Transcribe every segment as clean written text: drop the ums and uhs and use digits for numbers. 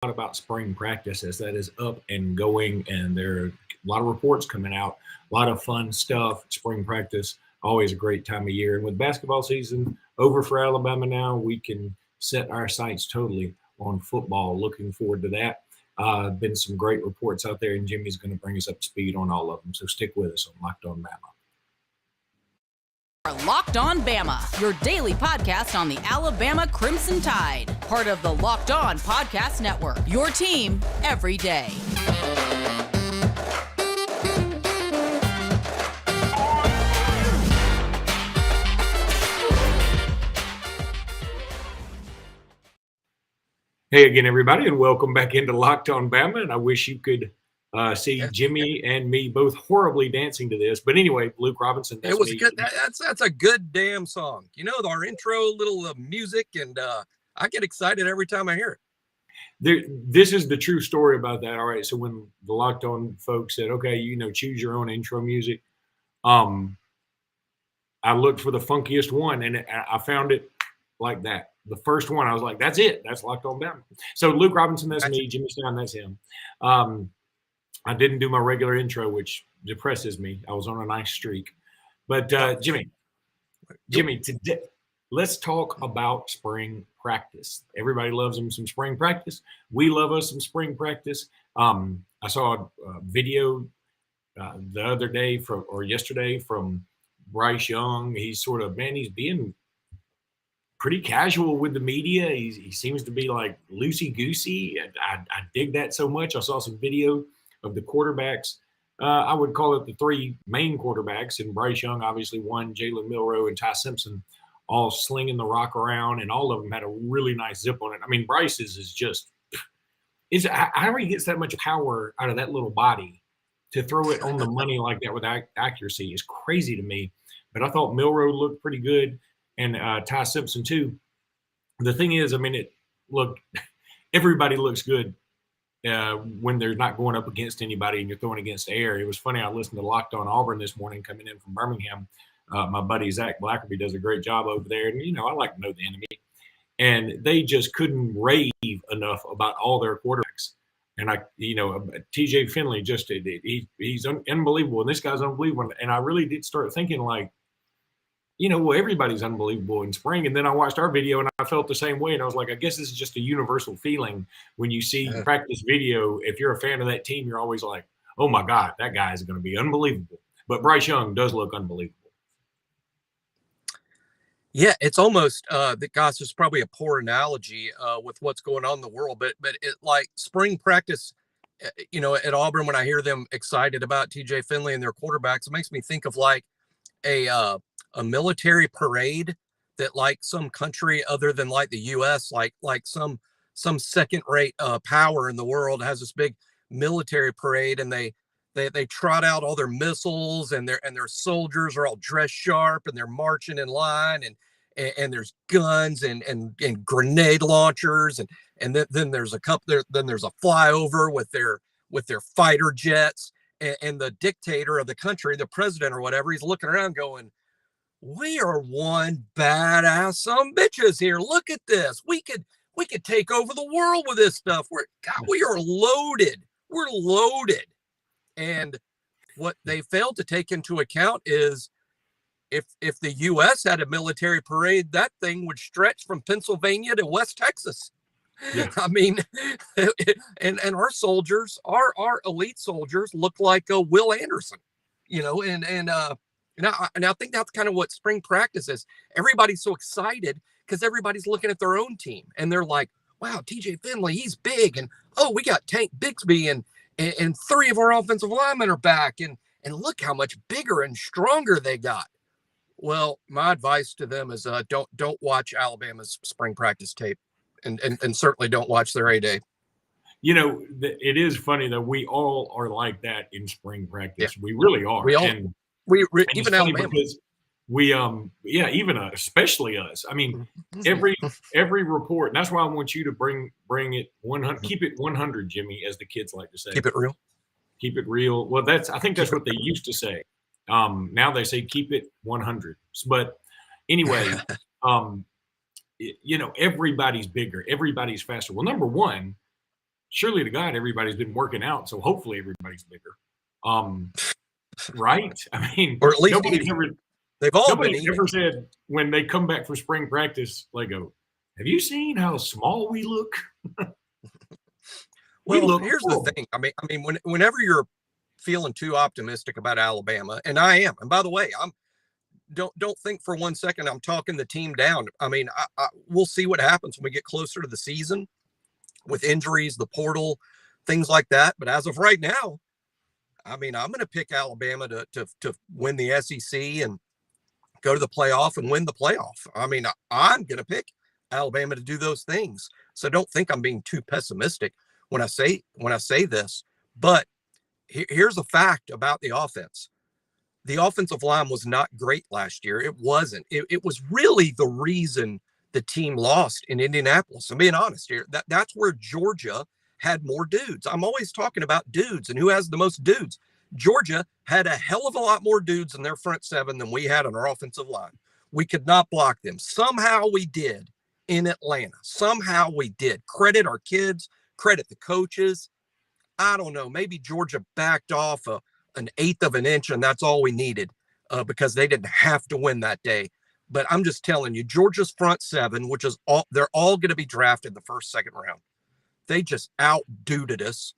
about spring practice as that is up and going, and there are a lot of reports coming out, a lot of fun stuff. Spring practice, always a great time of year. And with basketball season over for Alabama now, we can set our sights totally on football. Looking forward to that. Been some great reports out there, and Jimmy's going to bring us up to speed on all of them. So stick with us on Locked On Bama. Locked On Bama, your daily podcast on the Alabama Crimson Tide. Part of the Locked On Podcast Network, your team every day. Hey again, everybody, and welcome back into Locked On Bama. And I wish you could see Jimmy and me both horribly dancing to this. But anyway, Luke Robinson. It was good. That's a good damn song. You know, our intro little music, and I get excited every time I hear it. This is the true story about that. All right. So when the Locked On folks said, okay, choose your own intro music, I looked for the funkiest one, and I found it like that. The first one, I was like, that's it. That's Locked On Bama. So Luke Robinson, that's me. Jimmy Stein, that's him. I didn't do my regular intro, which depresses me. I was on a nice streak. But Jimmy, today, let's talk about spring practice. Everybody loves them some spring practice. We love us some spring practice. I saw a video the other day yesterday from Bryce Young. He's being pretty casual with the media. He seems to be like loosey-goosey. I dig that so much. I saw some video of the quarterbacks. I would call it the three main quarterbacks, and Bryce Young, obviously one, Jalen Milroe, and Ty Simpson, all slinging the rock around, and all of them had a really nice zip on it. I mean, Bryce's is just – how he gets that much power out of that little body to throw it on the money like that with accuracy is crazy to me. But I thought Milroe looked pretty good, and Ty Simpson too. The thing is, I mean, everybody looks good when they're not going up against anybody and you're throwing against air. It was funny. I listened to Locked On Auburn this morning coming in from Birmingham. My buddy Zach Blackerby does a great job over there. And, I like to know the enemy. And they just couldn't rave enough about all their quarterbacks. And TJ Finley he's unbelievable. And this guy's unbelievable. And I really did start thinking like, everybody's unbelievable in spring. And then I watched our video and I felt the same way. And I was like, I guess this is just a universal feeling when you see practice video. If you're a fan of that team, you're always like, oh my God, that guy is going to be unbelievable. But Bryce Young does look unbelievable. Yeah, it's almost gosh, this is probably a poor analogy with what's going on in the world, but it like spring practice, at Auburn, when I hear them excited about TJ Finley and their quarterbacks, it makes me think of like a military parade that like some country other than like the U.S., like some second-rate power in the world has this big military parade, and they trot out all their missiles, and their soldiers are all dressed sharp, and they're marching in line, and there's guns and grenade launchers, and then there's a flyover with their fighter jets, and the dictator of the country, the president or whatever, he's looking around going, we are one badass some bitches here. Look at this. We could take over the world with this stuff. We are loaded. We're loaded. And what they failed to take into account is if the U.S. had a military parade, that thing would stretch from Pennsylvania to West Texas. Yeah. I mean, and our soldiers, our elite soldiers, look like Will Anderson, And I think that's kind of what spring practice is. Everybody's so excited because everybody's looking at their own team, and they're like, wow, TJ Finley, he's big. And, we got Tank Bixby and three of our offensive linemen are back. And look how much bigger and stronger they got. Well, my advice to them is don't watch Alabama's spring practice tape and certainly don't watch their A-Day. It is funny that we all are like that in spring practice. Yeah. We really are. We all. We even Alabama. Because we especially us. I mean, every report. And that's why I want you to bring it 100. Keep it 100, Jimmy, as the kids like to say. Keep it real. Keep it real. Well, I think that's what they used to say. Now they say keep it 100. But anyway, everybody's bigger, everybody's faster. Well, number one, surely to God, everybody's been working out, so hopefully everybody's bigger. Right? I mean, or at least eating. They've all been nobody's eating. ever said when they come back for spring practice, they go, "Have you seen how small we look?" Well, here's the thing. I mean, whenever you're feeling too optimistic about Alabama, and I am, and by the way, don't think for 1 second I'm talking the team down. I mean, we'll see what happens when we get closer to the season with injuries, the portal, things like that. But as of right now, I mean, I'm going to pick Alabama to win the SEC and go to the playoff and win the playoff. I mean, I'm going to pick Alabama to do those things. So don't think I'm being too pessimistic when I say this. But here's a fact about the offense. The offensive line was not great last year. It wasn't. It was really the reason the team lost in Indianapolis. I'm being honest here. That's where Georgia had more dudes. I'm always talking about dudes and who has the most dudes. Georgia had a hell of a lot more dudes in their front seven than we had on our offensive line. We could not block them. Somehow we did in Atlanta. Somehow we did. Credit our kids, credit the coaches. I don't know. Maybe Georgia backed off an eighth of an inch, and that's all we needed because they didn't have to win that day. But I'm just telling you, Georgia's front seven, which is all, they're all going to be drafted in the first, second round. They just outduded us.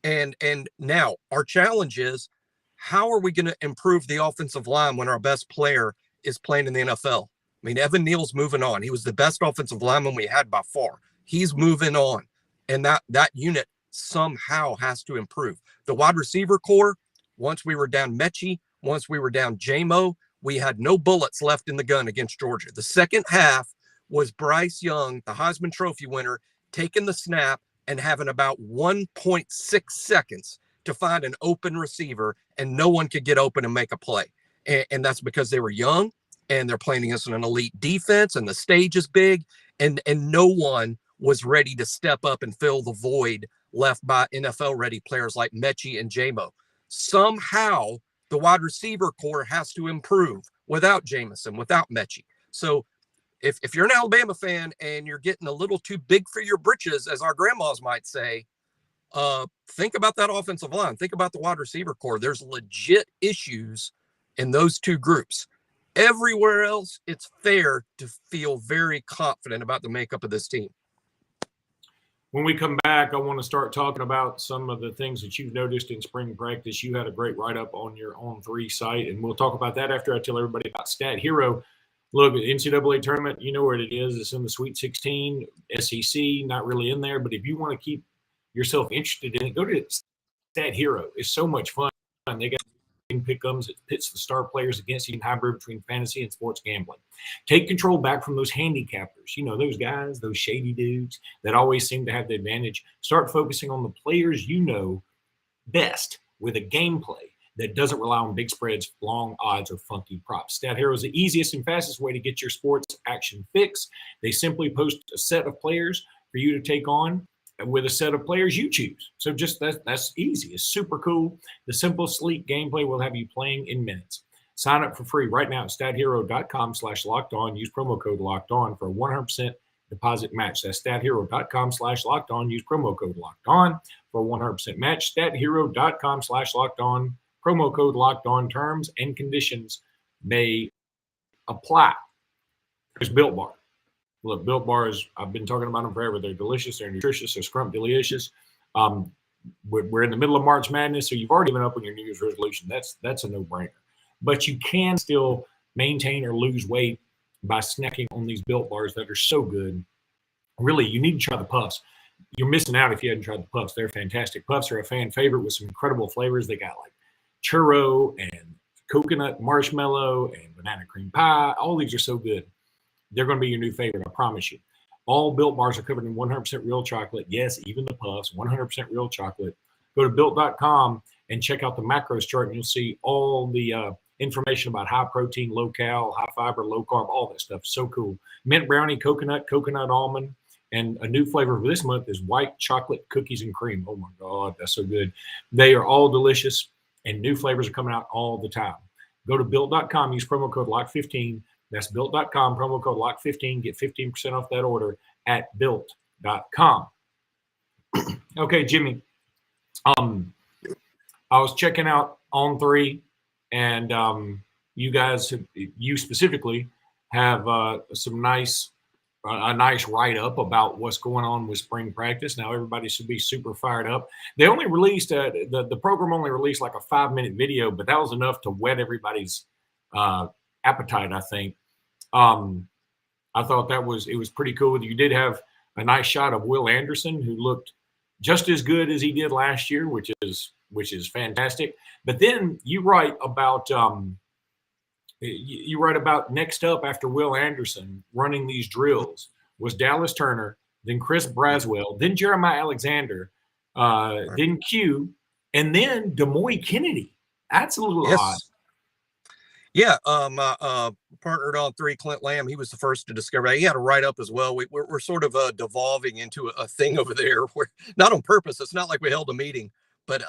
And now our challenge is, how are we going to improve the offensive line when our best player is playing in the NFL? I mean, Evan Neal's moving on. He was the best offensive lineman we had by far. He's moving on. And that unit somehow has to improve. The wide receiver core, once we were down Mechie, once we were down J-Mo, we had no bullets left in the gun against Georgia. The second half was Bryce Young, the Heisman Trophy winner, taking the snap and having about 1.6 seconds to find an open receiver, and no one could get open and make a play. And that's because they were young and they're playing against an elite defense and the stage is big, and no one was ready to step up and fill the void left by NFL-ready players like Mechie and J-Mo. Somehow the wide receiver core has to improve without Jameson, without Mechie. So if you're an Alabama fan and you're getting a little too big for your britches, as our grandmas might say, think about that offensive line. Think about the wide receiver core. There's legit issues in those two groups. Everywhere else, it's fair to feel very confident about the makeup of this team. When we come back, I want to start talking about some of the things that you've noticed in spring practice. You had a great write-up on your On3 site, and we'll talk about that after I tell everybody about Stat Hero. Look, NCAA tournament, you know where it is. It's in the Sweet 16, SEC, not really in there. But if you want to keep yourself interested in it, go to Stat Hero. It's so much fun. They got pick'ems. It pits the star players against you, hybrid between fantasy and sports gambling. Take control back from those handicappers. You know, those guys, those shady dudes that always seem to have the advantage. Start focusing on the players you know best with a gameplay that doesn't rely on big spreads, long odds, or funky props. Stat Hero is the easiest and fastest way to get your sports action fix. They simply post a set of players for you to take on with a set of players you choose. So just that's easy. It's super cool. The simple, sleek gameplay will have you playing in minutes. Sign up for free right now at stathero.com/lockedon. Use promo code LOCKEDON for a 100% deposit match. That's stathero.com/lockedon. Use promo code LOCKEDON for a 100% match. Stathero.com/lockedon. Promo code LOCKEDON. Terms and conditions may apply. There's Built Bar. Look, Built Bars, I've been talking about them forever. They're delicious. They're nutritious. They're scrumptious. We're in the middle of March Madness, so you've already given up on your New Year's resolution. That's a no-brainer. But you can still maintain or lose weight by snacking on these Built Bars that are so good. Really, you need to try the Puffs. You're missing out if you hadn't tried the Puffs. They're fantastic. Puffs are a fan favorite with some incredible flavors. They got like churro and coconut marshmallow and banana cream pie. All these are so good. They're going to be your new favorite, I promise you. All Built Bars are covered in 100% real chocolate. Yes, even the Puffs, 100% real chocolate. Go to Built.com and check out the macros chart, and you'll see all the information about high protein, low cal, high fiber, low carb, all that stuff. So cool. Mint brownie, coconut almond, and a new flavor for this month is white chocolate cookies and cream. Oh, my God, that's so good. They are all delicious, and new flavors are coming out all the time. Go to Built.com, use promo code LOCK15. That's Built.com, promo code LOCK15. Get 15% off that order at Built.com. Okay, Jimmy. I was checking out On Three, and you guys, you specifically, have some nice, a nice write up about what's going on with spring practice. Now everybody should be super fired up. They only released the program only released like a 5 minute video, but that was enough to whet everybody's uh, appetite. I think. Um, I thought it was pretty cool. You did have a nice shot of Will Anderson, who looked just as good as he did last year, which is fantastic. But then you write about you write about next up after Will Anderson running these drills was Dallas Turner, then Chris Braswell, then Jeremiah Alexander, then Q, and then Demoy Kennedy. That's a little odd. Yes. Yeah, partnered On Three, Clint Lamb. He was the first to discover that. He had a write up as well. We're sort of devolving into a thing over there, where not on purpose. It's not like we held a meeting, but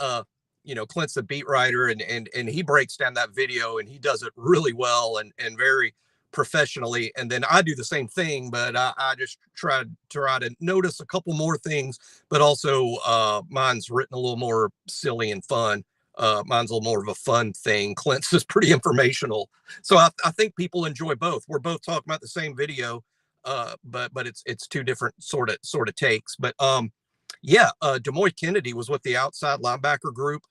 Clint's the beat writer, and he breaks down that video, and he does it really well and very professionally. And then I do the same thing, but I just try to notice a couple more things, but also mine's written a little more silly and fun. Mine's a little more of a fun thing. Clint's is pretty informational. So I think people enjoy both. We're both talking about the same video, but it's two different sort of takes. But Demoy Kennedy was with the outside linebacker group,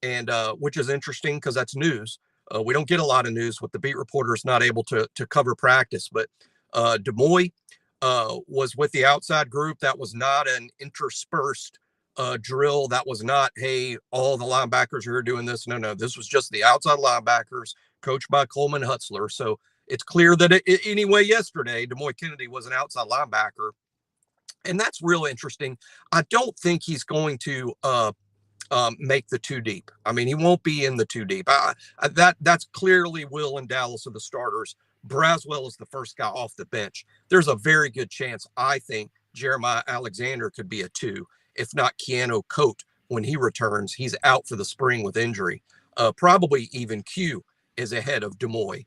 and which is interesting because that's news. We don't get a lot of news with the beat reporters not able to cover practice, but Demoy was with the outside group. That was not an interspersed drill. That was not, hey, all the linebackers are doing this. No, this was just the outside linebackers coached by Coleman Hutzler. So it's clear that anyway, yesterday, Demoy Kennedy was an outside linebacker. And that's real interesting. I don't think he's going to make the two deep. I mean, he won't be in the two deep. That's clearly Will and Dallas are the starters. Braswell is the first guy off the bench. There's a very good chance, I think, Jeremiah Alexander could be a two. If not Keanu Coate, when he returns, he's out for the spring with injury. Probably even Q is ahead of Demoy.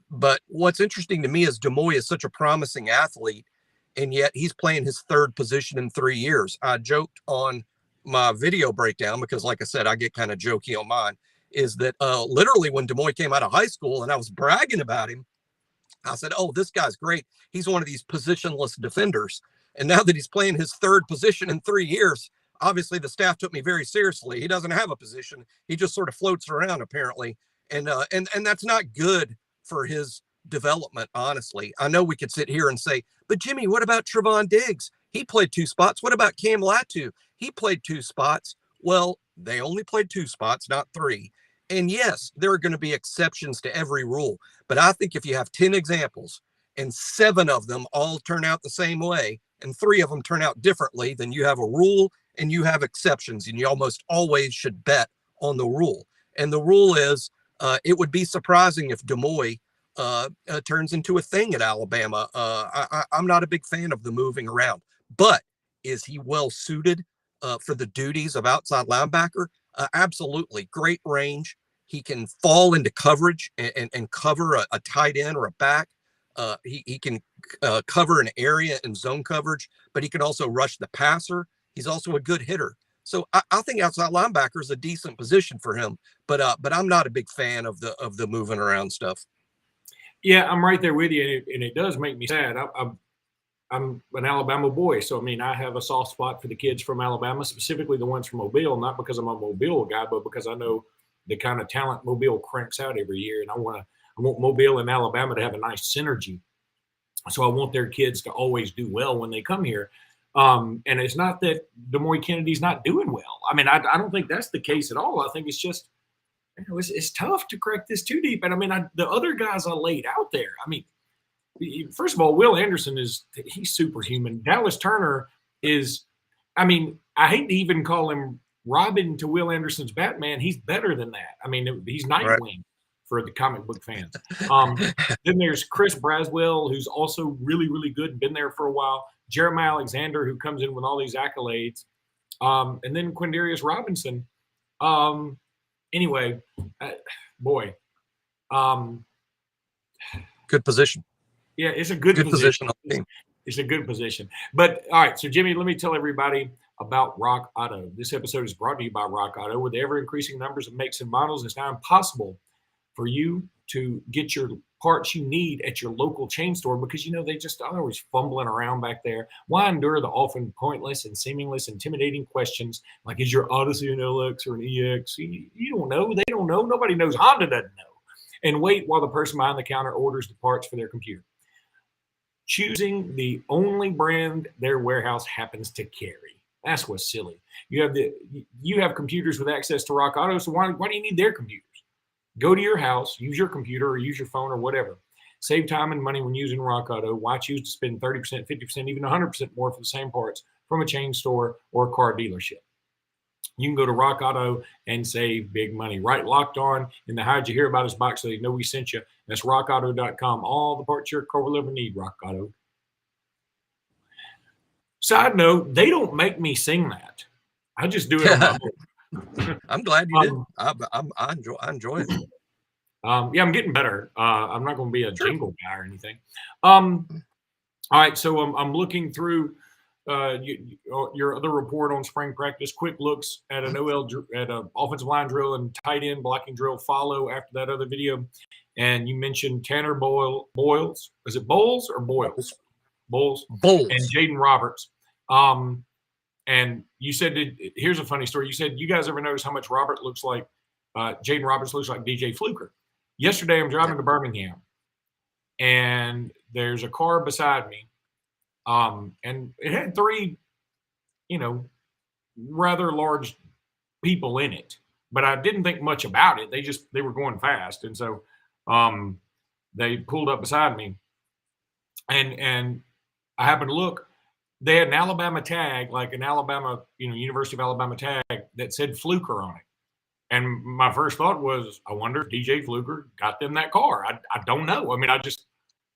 But what's interesting to me is Demoy is such a promising athlete, and yet he's playing his third position in 3 years. I joked on my video breakdown, because like I said, I get kind of jokey on mine, is that literally when Demoy came out of high school and I was bragging about him, I said, oh, this guy's great. He's one of these positionless defenders. And now that he's playing his third position in 3 years, obviously the staff took me very seriously. He doesn't have a position. He just sort of floats around, apparently. And that's not good for his development, honestly. I know we could sit here and say, but Jimmy, what about Trevon Diggs? He played 2 spots. What about Cam Latu? He played 2 spots. Well, they only played 2 spots, not 3. And yes, there are going to be exceptions to every rule. But I think if you have 10 examples and 7 of them all turn out the same way, and 3 of them turn out differently, then you have a rule and you have exceptions, and you almost always should bet on the rule. And the rule is it would be surprising if Demoy turns into a thing at Alabama. I'm not a big fan of the moving around, but is he well suited for the duties of outside linebacker? Absolutely. Great range. He can fall into coverage and cover a tight end or a back. He can cover an area in zone coverage, but he can also rush the passer. He's also a good hitter. So I think outside linebacker is a decent position for him, but I'm not a big fan of the moving around stuff. Yeah, I'm right there with you, and it does make me sad. I'm an Alabama boy, so I mean, I have a soft spot for the kids from Alabama, specifically the ones from Mobile, not because I'm a Mobile guy, but because I know the kind of talent Mobile cranks out every year, and I want Mobile and Alabama to have a nice synergy. So I want their kids to always do well when they come here. And it's not that Demoy Kennedy's not doing well. I mean, I don't think that's the case at all. I think it's just, it's tough to crack this too deep. And I mean, the other guys I laid out there, I mean, first of all, Will Anderson he's superhuman. Dallas Turner is, I mean, I hate to even call him Robin to Will Anderson's Batman. He's better than that. I mean, he's Nightwing. Right. For the comic book fans. Then there's Chris Braswell, who's also really, really good, been there for a while. Jeremiah Alexander, who comes in with all these accolades. And then Quindarius Robinson. Anyway, boy. Good position. Yeah, it's a good position. It's a good position. But all right, so Jimmy, let me tell everybody, about Rock Auto. This episode is brought to you by Rock Auto. With the ever-increasing numbers of makes and models, it's now impossible for you to get your parts you need at your local chain store because, they just are always fumbling around back there. Why endure the often pointless and seemingly intimidating questions like, is your Odyssey an LX or an EX? You don't know. They don't know. Nobody knows. Honda doesn't know. And wait while the person behind the counter orders the parts for their computer, choosing the only brand their warehouse happens to carry. That's what's silly. You have computers with access to Rock Auto, so why do you need their computers? Go to your house, use your computer or use your phone or whatever. Save time and money when using Rock Auto. Why choose to spend 30%, 50%, even 100% more for the same parts from a chain store or a car dealership? You can go to Rock Auto and save big money. Right, Locked On in the How'd You Hear About Us box so they know we sent you. That's rockauto.com. All the parts your car will ever need, Rock Auto. Side note, they don't make me sing that. I just do it on my own. I'm glad you did. I enjoy it. Yeah, I'm getting better. I'm not going to be a jingle guy or anything. All right, so I'm looking through your other report on spring practice. Quick looks at an offensive line drill and tight end blocking drill follow after that other video. And you mentioned Tanner Boyles. Is it Bowles or Boyles? Bowles. And Jaden Roberts. And you said, here's a funny story. You said, you guys ever notice how much Jaden Roberts looks like DJ Fluker? Yesterday, I'm driving to Birmingham, and there's a car beside me. And it had three, rather large people in it, but I didn't think much about it. They were going fast. And so, they pulled up beside me and I happened to look, they had an Alabama tag, like an Alabama, University of Alabama tag that said Fluker on it. And my first thought was, I wonder if DJ Fluker got them that car. I don't know. I mean, I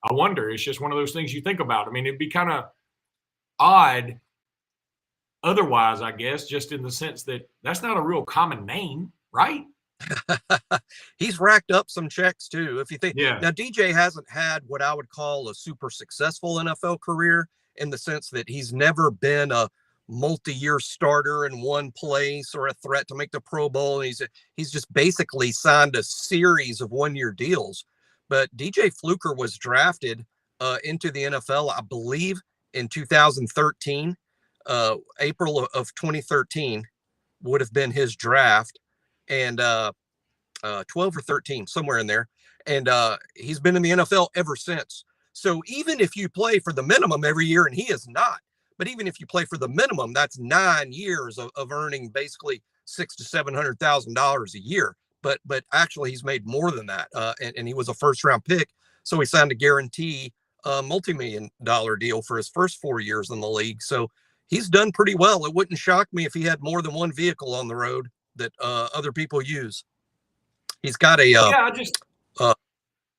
wonder. It's just one of those things you think about. I mean, it'd be kind of odd otherwise, I guess, just in the sense that that's not a real common name, right? He's racked up some checks too. If you think, yeah. Now DJ hasn't had what I would call a super successful NFL career in the sense that he's never been a multi-year starter in one place or a threat to make the Pro Bowl. And he's just basically signed a series of one-year deals. But DJ Fluker was drafted into the NFL, I believe, in 2013. April of 2013 would have been his draft, and 12 or 13, somewhere in there. And he's been in the NFL ever since. So even if you play for the minimum every year, and he is not, but even if you play for the minimum, that's 9 years of earning basically $600,000 to $700,000 a year. But actually, he's made more than that, and he was a first-round pick. So he signed a guarantee multi-million-dollar deal for his first 4 years in the league. So he's done pretty well. It wouldn't shock me if he had more than one vehicle on the road that other people use. He's got I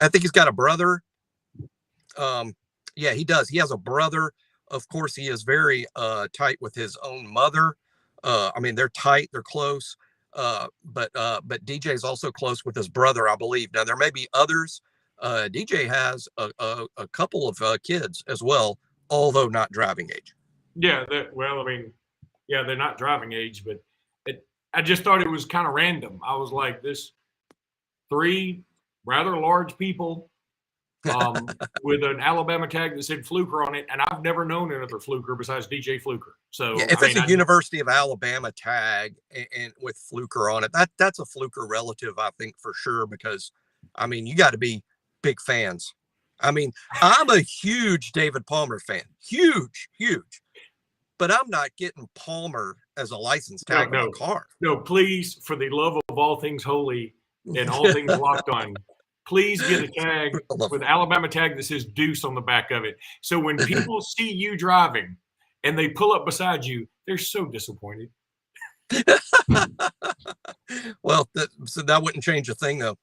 think he's got a brother. Yeah, he does. He has a brother. Of course, he is very tight with his own mother. I mean, they're tight, they're close. But DJ is also close with his brother, I believe. Now, there may be others. DJ has a couple of kids as well, although not driving age. Yeah, they're not driving age, but I just thought it was kind of random. I was like, this 3 rather large people with an Alabama tag that said Fluker on it, and I've never known another Fluker besides DJ Fluker. So yeah, if it's a University of Alabama tag and with Fluker on it, that's a Fluker relative, I think, for sure, because I mean, you got to be big fans. I mean, I'm a huge David Palmer fan, huge, but I'm not getting Palmer as a license tag on a car. No, please, for the love of all things holy and all things Locked On, please get a tag with Alabama tag that says Deuce on the back of it. So when people see you driving and they pull up beside you, they're so disappointed. Well, so that wouldn't change a thing, though.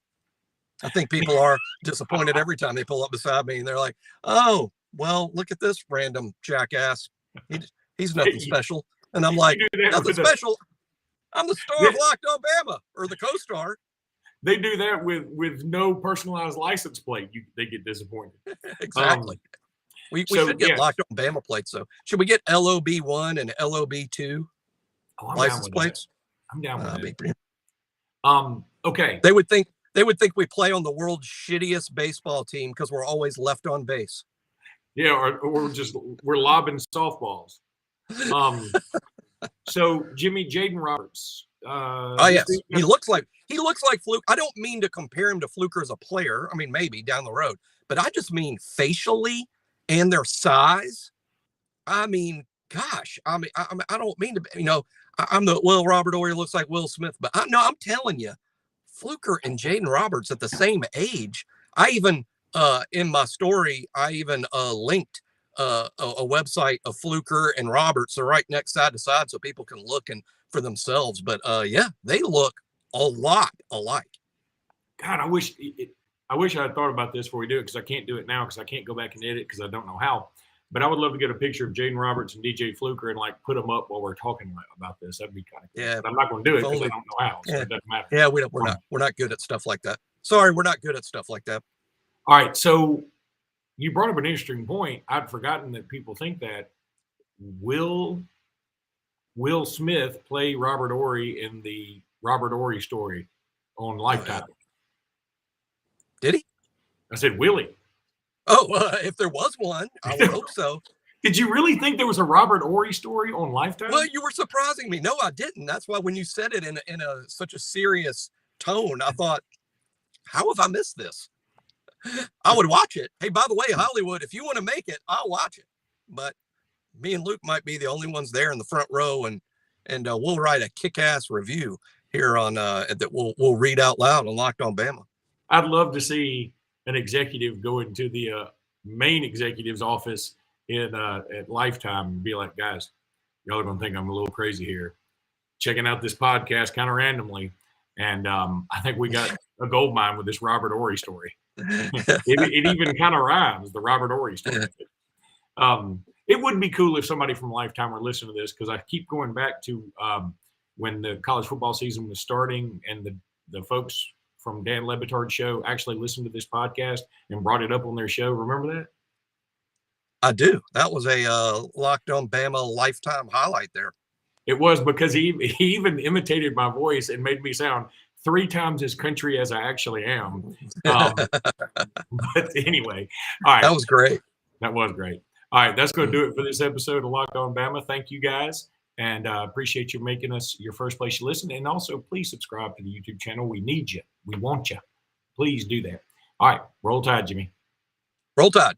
I think people are disappointed every time they pull up beside me and they're like, oh, well, look at this random jackass. He's nothing special. And I'm like, nothing special. I'm the star of Locked On Bama, or the co-star. They do that with no personalized license plate. They get disappointed. Exactly. We should get Locked On Bama plates, though. Should we get LOB1 and LOB2 Oh, I'm down license with plates. that. I'm down with that. Pretty- Okay. They would think we play on the world's shittiest baseball team because we're always left on base. Yeah, or we're lobbing softballs. So Jimmy, Jaden Roberts. Oh yes, he looks like Fluke. I don't mean to compare him to Fluker as a player. I mean maybe down the road, but I just mean facially and their size. I mean, gosh, I don't mean to. I'm the Robert Ory looks like Will Smith, but I'm telling you, Fluker and Jaden Roberts at the same age. I even in my story, I even linked a website of Fluker and Roberts. They're right next side to side, so people can look and for themselves. But yeah, they look a lot alike. God, I wish I had thought about this before we do it, because I can't do it now because I can't go back and edit because I don't know how. But I would love to get a picture of Jaden Roberts and DJ Fluker and like put them up while we're talking about this. That'd be kind of cool. Yeah. But I'm not going to do it because I don't know how, so it doesn't matter. Yeah, we're not good at stuff like that. Sorry, we're not good at stuff like that. All right, so you brought up an interesting point. I'd forgotten that people think that. Will Smith play Robert Ory in the Robert Ory story on Lifetime? Did he? I said, will he? Oh, if there was one, I would hope so. Did you really think there was a Robert Ory story on Lifetime? Well, you were surprising me. No, I didn't. That's why when you said it in such a serious tone, I thought, how have I missed this? I would watch it. Hey, by the way, Hollywood, if you want to make it, I'll watch it. But me and Luke might be the only ones there in the front row, and we'll write a kick-ass review here on that we'll read out loud on Locked On Bama. I'd love to see an executive go into the main executive's office at Lifetime and be like, guys, y'all are going to think I'm a little crazy here, checking out this podcast kind of randomly. And I think we got a gold mine with this Robert Ory story. it even kind of rhymes, the Robert Ory story. It would be cool if somebody from Lifetime were listening to this, because I keep going back to when the college football season was starting, and the folks from Dan Le Batard's show actually listened to this podcast and brought it up on their show. Remember that? I do. That was a Locked On Bama Lifetime highlight there. It was, because he even imitated my voice and made me sound 3 times as country as I actually am. But anyway, all right. That was great. That was great. All right, that's going to do it for this episode of Locked On Bama. Thank you, guys, and appreciate you making us your first place you listen. And also, please subscribe to the YouTube channel. We need you. We want you. Please do that. All right, roll tide, Jimmy. Roll Tide.